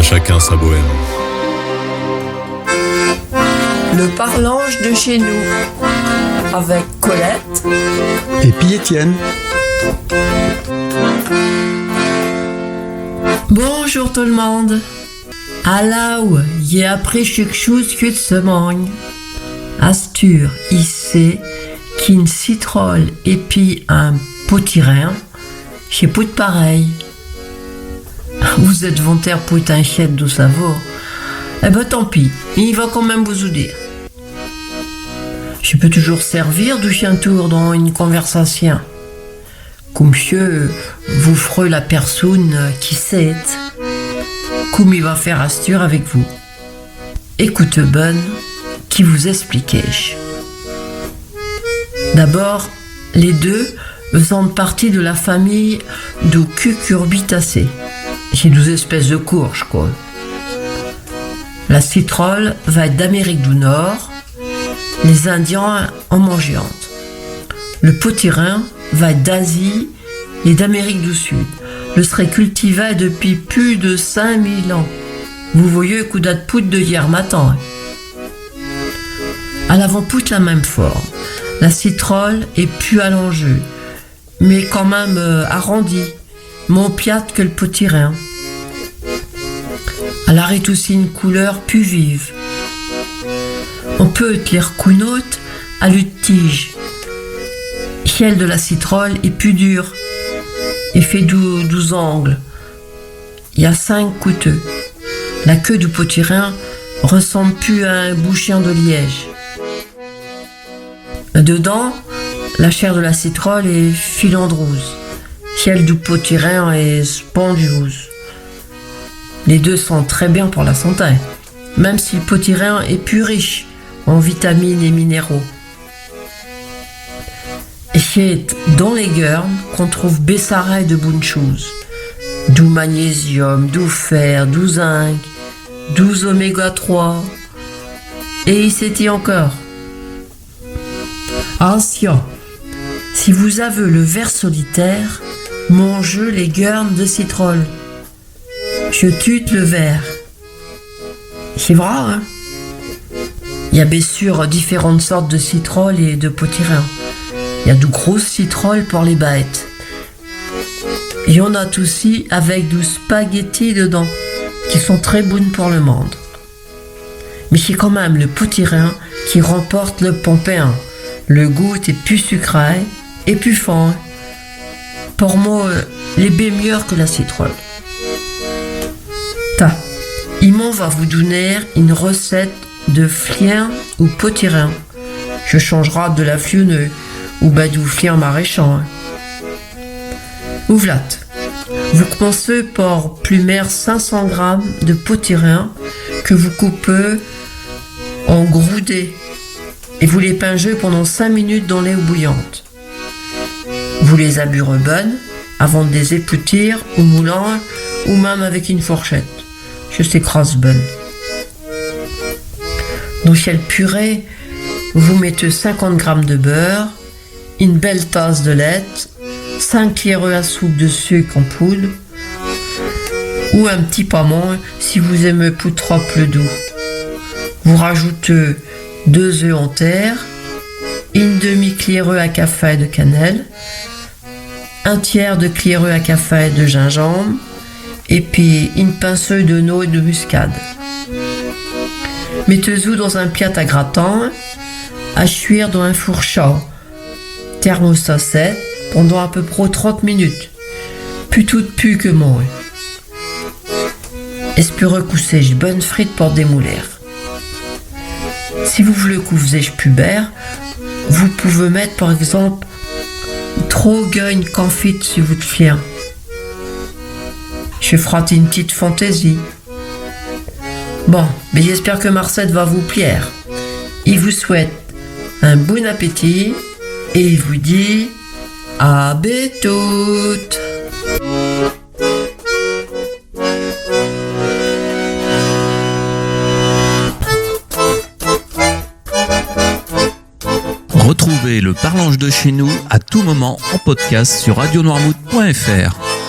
À chacun sa bohème. Le parlange de chez nous, avec Colette et puis Étienne. Bonjour tout le monde. Alors, j'ai appris quelque chose que de ce monde. Astur, ici, qu'une citrole et puis un potirin, c'est pas de pareil. Vous êtes volontaire pour être un chef de savoir. Eh ben tant pis, il va quand même vous dire. Je peux toujours servir du chien tour dans une conversation. Comme monsieur, vous ferez la personne qui sait, comme il va faire Astur avec vous. Écoute bonne, qui vous expliquai-je. D'abord, les deux faisant partie de la famille de cucurbitacées. C'est 12 espèces de courges, quoi. La citrole va être d'Amérique du Nord. Les Indiens en mangent. Le potirin va être d'Asie et d'Amérique du Sud. Le serait cultivé depuis plus de 5000 ans. Vous voyez le coup de poudre de hier matin. Elle avons toute la même forme. La citrole est plus allongée, mais quand même arrondie, moins piate que le potirin. Elle a aussi une couleur plus vive. On peut les reconnaître à la tige. Celle de la citrole est plus dure et fait 12 angles. Il y a 5 couteux. La queue du potirin ressemble plus à un bouchon de liège. Dedans, la chair de la citrole est filandreuse. Celle du potirin est spongieuse. Les deux sont très bien pour la santé, même si le potirin est plus riche en vitamines et minéraux. Et c'est dans les gurnes qu'on trouve bessaret de bonnes choses. Du magnésium, du fer, du zinc, du oméga 3. Et il s'est dit encore. Attention, si vous avez le ver solitaire, mangez les gurnes de citrole. Je tue le ver. C'est vrai, hein? Il y a bien sûr différentes sortes de citrole et de potirin. Il y a de grosses citroles pour les bêtes. Il y en a aussi avec du spaghetti dedans, qui sont très bonnes pour le monde. Mais c'est quand même le potirin qui remporte le pompéen. Le goût est plus sucré et plus fin. Pour moi, il est bien meilleur que la citrole. Il m'en va vous donner une recette de flien ou potirin. Je changerai de la fionneuse ou du flien maraîchant. Ouvlat. Vous commencez par plumer 500 g de potirin que vous coupez en groudés et vous les pingez pendant 5 minutes dans l'eau bouillante. Vous les aburez bonnes avant de les époutir au moulin ou même avec une fourchette. Je s'écrase bonne. Dans cette purée, vous mettez 50 g de beurre, une belle tasse de lait, 5 cuillères à soupe de sucre en poudre ou un petit pas moins si vous aimez plus trop le doux. Vous rajoutez 2 œufs en terre, une demi-cuillère à café de cannelle, un tiers de cuillère à café de gingembre et puis une pincée de noix de muscade. Mettez-vous dans un piat à gratin, à cuire dans un four chaud, thermostat 7, pendant à peu près 30 minutes, plutôt plus que moins. Espérez que vous ayez bonne frite pour démouler. Si vous voulez que vous ayez pubère, vous pouvez mettre par exemple trop gagne confite sur votre flien. Je ferai une petite fantaisie. Bon, mais j'espère que ma recette va vous plaire. Il vous souhaite un bon appétit et il vous dit à bientôt. Retrouvez le Parlange de chez nous à tout moment en podcast sur radionoirmouth.fr.